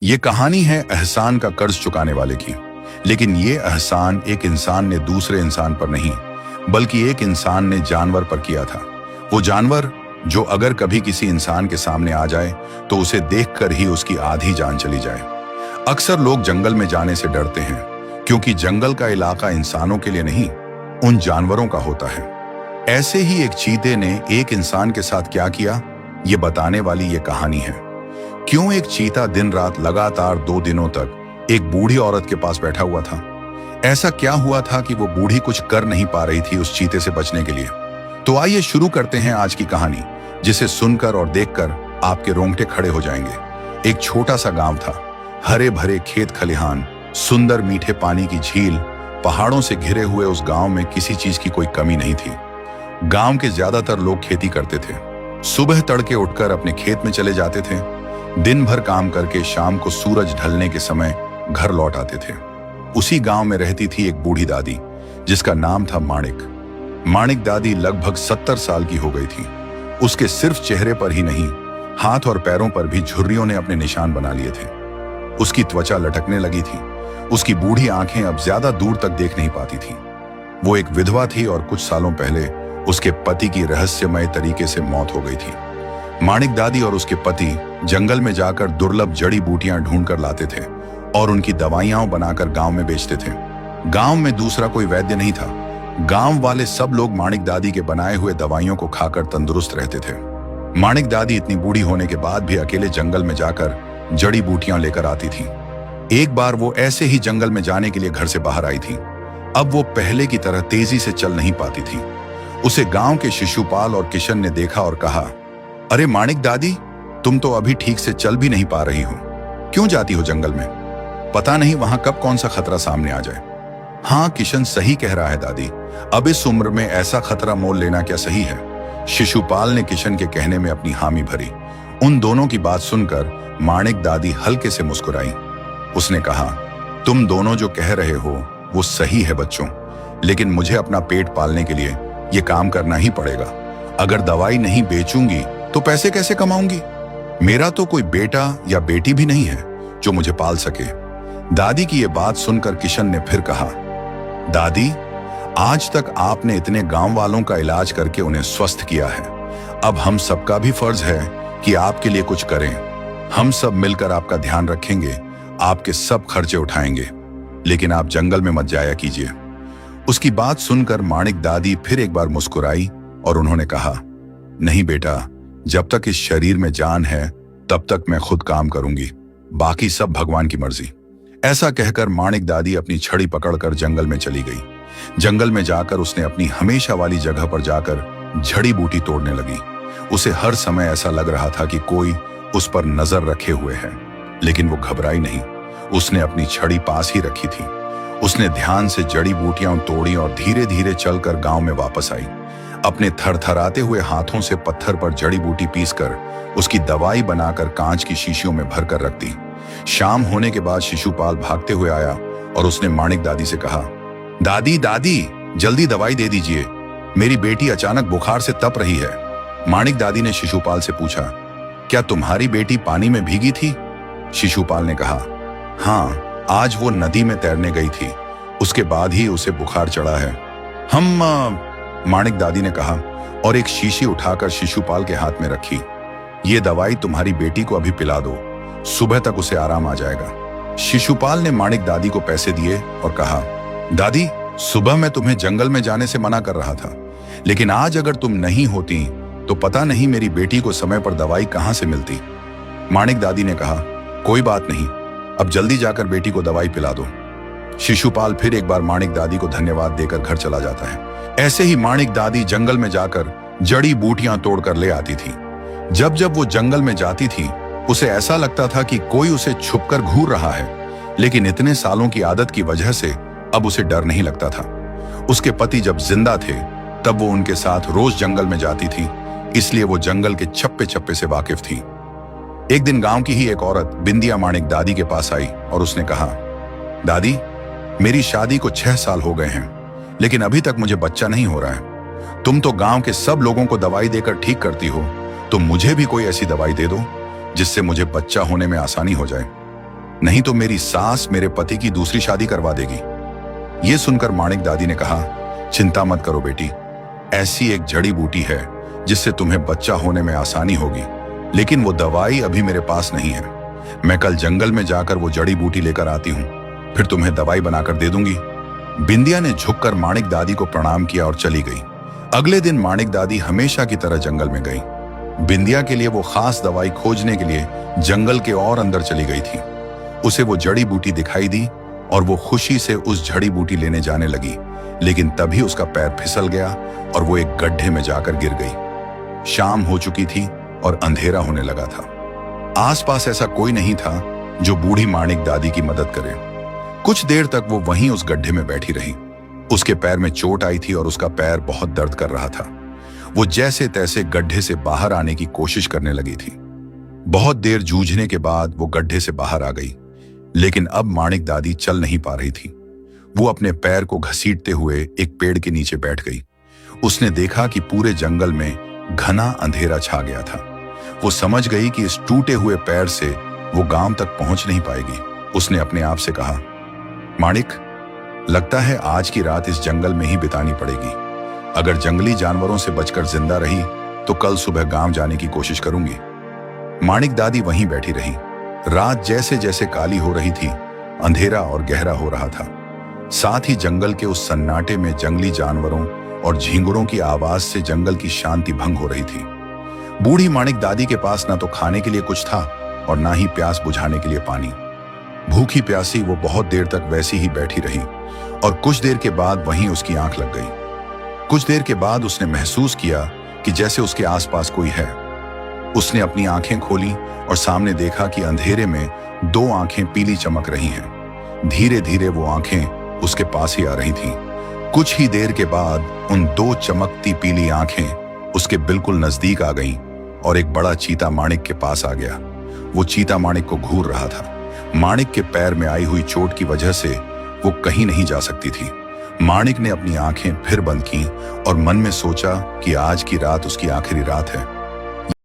ये कहानी है एहसान का कर्ज चुकाने वाले की। लेकिन ये एहसान एक इंसान ने दूसरे इंसान पर नहीं, बल्कि एक इंसान ने जानवर पर किया था। वो जानवर जो अगर कभी किसी इंसान के सामने आ जाए तो उसे देखकर ही उसकी आधी जान चली जाए। अक्सर लोग जंगल में जाने से डरते हैं क्योंकि जंगल का इलाका इंसानों के लिए नहीं, उन जानवरों का होता है। ऐसे ही एक चीते ने एक इंसान के साथ क्या किया, ये बताने वाली ये कहानी है। क्यों एक चीता दिन रात लगातार 2 दिनों तक एक बूढ़ी औरत के पास बैठा हुआ था। ऐसा क्या हुआ था कि वो बूढ़ी कुछ कर नहीं पा रही थी उस चीते से बचने के लिए। तो आइए शुरू करते हैं आज की कहानी, जिसे सुनकर और देखकर आपके रोंगटे खड़े हो जाएंगे। एक छोटा सा गांव था, हरे भरे खेत खलिहान, सुंदर मीठे पानी की झील, पहाड़ों से घिरे हुए उस गांव में किसी चीज की कोई कमी नहीं थी। गांव के ज्यादातर लोग खेती करते थे। सुबह तड़के उठकर अपने खेत में चले जाते थे, दिन भर काम करके शाम को सूरज ढलने के समय घर लौट आते थे। उसी गांव में रहती थी एक बूढ़ी दादी, जिसका नाम था माणिक। माणिक दादी लगभग 70 साल की हो गई थी। उसके सिर्फ चेहरे पर ही नहीं, हाथ और पैरों पर भी झुर्रियों ने अपने निशान बना लिए थे। उसकी त्वचा लटकने लगी थी। उसकी बूढ़ी आंखें अब ज्यादा दूर तक देख नहीं पाती थी। वो एक विधवा थी और कुछ सालों पहले उसके पति की रहस्यमय तरीके से मौत हो गई थी। माणिक दादी और उसके पति जंगल में जाकर दुर्लभ जड़ी बूटियां ढूंढकर लाते थे और उनकी दवाइयां बनाकर गांव में बेचते थे। गांव में दूसरा कोई वैद्य नहीं था। गांव वाले सब लोग माणिक दादी के बनाए हुए दवाइयों को खाकर तंदुरुस्त रहते थे। माणिक दादी इतनी बूढ़ी होने के बाद भी अकेले जंगल में जाकर जड़ी बूटियां लेकर आती थी। एक बार वो ऐसे ही जंगल में जाने के लिए घर से बाहर आई थी। अब वो पहले की तरह तेजी से चल नहीं पाती थी। उसे गांव के शिशुपाल और किशन ने देखा और कहा, अरे माणिक दादी, तुम तो अभी ठीक से चल भी नहीं पा रही हो। क्यों जाती हो जंगल में? पता नहीं वहां कब कौन सा खतरा सामने आ जाए। हाँ, किशन सही कह रहा है दादी, अब इस उम्र में ऐसा खतरा मोल लेना क्या सही है। शिशुपाल ने किशन के कहने में अपनी हामी भरी। उन दोनों की बात सुनकर माणिक दादी हल्के से मुस्कुराई। उसने कहा, तुम दोनों जो कह रहे हो वो सही है बच्चों, लेकिन मुझे अपना पेट पालने के लिए ये काम करना ही पड़ेगा। अगर दवाई नहीं बेचूंगी तो पैसे कैसे कमाऊंगी? मेरा तो कोई बेटा या बेटी भी नहीं है जो मुझे पाल सके। दादी की ये बात सुनकर किशन ने फिर कहा, दादी, आज तक आपने इतने गांव वालों का इलाज करके उन्हें स्वस्थ किया है। अब हम सबका भी फर्ज है कि आपके लिए कुछ करें। हम सब मिलकर आपका ध्यान रखेंगे, आपके सब खर्चे उठाएंगे, लेकिन आप जंगल में मत जाया कीजिए। उसकी बात सुनकर माणिक दादी फिर एक बार मुस्कुराई और उन्होंने कहा, नहीं बेटा, जब तक इस शरीर में जान है तब तक मैं खुद काम करूंगी, बाकी सब भगवान की मर्जी। ऐसा कहकर माणिक दादी अपनी छड़ी पकड़कर जंगल में चली गई। जंगल में जाकर उसने अपनी हमेशा वाली जगह पर जाकर जड़ी बूटी तोड़ने लगी। उसे हर समय ऐसा लग रहा था कि कोई उस पर नजर रखे हुए है, लेकिन वो घबराई नहीं। उसने अपनी छड़ी पास ही रखी थी। उसने ध्यान से जड़ी बूटियां तोड़ी और धीरे धीरे चलकर गांव में वापस आई। अपने थरथराते हुए हाथों से पत्थर पर जड़ी बूटी पीसकर उसकी दवाई बनाकर कांच की शीशियों में भरकर रख दी। शाम होने के बाद शिशुपाल भागते हुए आया और उसने माणिक दादी से कहा, दादी दादी, जल्दी दवाई दे दीजिए, मेरी बेटी अचानक बुखार से तप रही है। माणिक दादी ने शिशुपाल से पूछा, क्या तुम्हारी बेटी पानी में भीगी थी? शिशुपाल ने कहा, हाँ, आज वो नदी में तैरने गई थी, उसके बाद ही उसे बुखार चढ़ा है। माणिक दादी ने कहा और एक शीशी उठाकर शिशुपाल के हाथ में रखी। ये दवाई तुम्हारी बेटी को अभी पिला दो, सुबह तक उसे आराम आ जाएगा। शिशुपाल ने माणिक दादी को पैसे दिए और कहा, दादी, सुबह मैं तुम्हें जंगल में जाने से मना कर रहा था, लेकिन आज अगर तुम नहीं होती तो पता नहीं मेरी बेटी को समय पर दवाई कहां से मिलती। माणिक दादी ने कहा, कोई बात नहीं, अब जल्दी जाकर बेटी को दवाई पिला दो। शिशुपाल फिर एक बार माणिक दादी को धन्यवाद देकर घर चला जाता है। ऐसे ही माणिक दादी जंगल में जाकर जड़ी बूटियां तोड़कर ले आती थी। जब जब वो जंगल में जाती थी, उसे ऐसा लगता था कि कोई उसे छुपकर घूर रहा है, लेकिन इतने सालों की आदत की वजह से अब उसे डर नहीं लगता था। उसके पति जब जिंदा थे तब वो उनके साथ रोज जंगल में जाती थी, इसलिए वो जंगल के छप्पे छप्पे से वाकिफ थी। एक दिन गांव की ही एक औरत बिंदिया माणिक दादी के पास आई और उसने कहा, दादी, मेरी शादी को 6 साल हो गए हैं, लेकिन अभी तक मुझे बच्चा नहीं हो रहा है। तुम तो गांव के सब लोगों को दवाई देकर ठीक करती हो, तो मुझे भी कोई ऐसी दवाई दे दो जिससे मुझे बच्चा होने में आसानी हो जाए। नहीं तो मेरी सास मेरे पति की दूसरी शादी करवा देगी। ये सुनकर माणिक दादी ने कहा, चिंता मत करो बेटी, ऐसी एक जड़ी बूटी है जिससे तुम्हें बच्चा होने में आसानी होगी, लेकिन वो दवाई अभी मेरे पास नहीं है। मैं कल जंगल में जाकर वो जड़ी बूटी लेकर आती हूँ, फिर तुम्हें दवाई बनाकर दे दूंगी। बिंदिया ने झुककर माणिक दादी को प्रणाम किया और चली गई। अगले दिन माणिक दादी हमेशा की तरह जंगल में गई। बिंदिया के लिए वो खास दवाई खोजने के लिए जंगल के और अंदर चली गई थी। उसे वो जड़ी बूटी दिखाई दी और वो खुशी से उस जड़ी बूटी लेने जाने लगी, लेकिन तभी उसका पैर फिसल गया और वो एक गड्ढे में जाकर गिर गई। शाम हो चुकी थी और अंधेरा होने लगा था। आसपास ऐसा कोई नहीं था जो बूढ़ी माणिक दादी की मदद करे। कुछ देर तक वो वहीं उस गड्ढे में बैठी रही। उसके पैर में चोट आई थी और उसका पैर बहुत दर्द कर रहा था। वो जैसे तैसे गड्ढे से बाहर आने की कोशिश करने लगी थी। बहुत देर जूझने के बाद वो गड्ढे से बाहर आ गई, लेकिन अब माणिक दादी चल नहीं पा रही थी। वो अपने पैर को घसीटते हुए एक पेड़ के नीचे बैठ गई। उसने देखा कि पूरे जंगल में घना अंधेरा छा गया था। वो समझ गई कि इस टूटे हुए पैर से वो गांव तक पहुंच नहीं पाएगी। उसने अपने आप से कहा, माणिक, लगता है आज की रात इस जंगल में ही बितानी पड़ेगी। अगर जंगली जानवरों से बचकर जिंदा रही तो कल सुबह गांव जाने की कोशिश करूंगी। माणिक दादी वहीं बैठी रही। रात जैसे जैसे काली हो रही थी, अंधेरा और गहरा हो रहा था। साथ ही जंगल के उस सन्नाटे में जंगली जानवरों और झींगुरों की आवाज से जंगल की शांति भंग हो रही थी। बूढ़ी माणिक दादी के पास ना तो खाने के लिए कुछ था और ना ही प्यास बुझाने के लिए पानी। भूखी प्यासी वो बहुत देर तक वैसी ही बैठी रही और कुछ देर के बाद वहीं उसकी आंख लग गई। कुछ देर के बाद उसने महसूस किया कि जैसे उसके आसपास कोई है। उसने अपनी आंखें खोली और सामने देखा कि अंधेरे में दो आंखें पीली चमक रही हैं। धीरे धीरे वो आंखें उसके पास ही आ रही थीं। कुछ ही देर के बाद उन दो चमकती पीली आंखें उसके बिल्कुल नजदीक आ गईं और एक बड़ा चीता माणिक के पास आ गया। वो चीता माणिक को घूर रहा था। माणिक के पैर में आई हुई चोट की वजह से वो कहीं नहीं जा सकती थी। माणिक ने अपनी आंखें फिर बंद की और मन में सोचा कि आज की रात उसकी आखिरी रात है।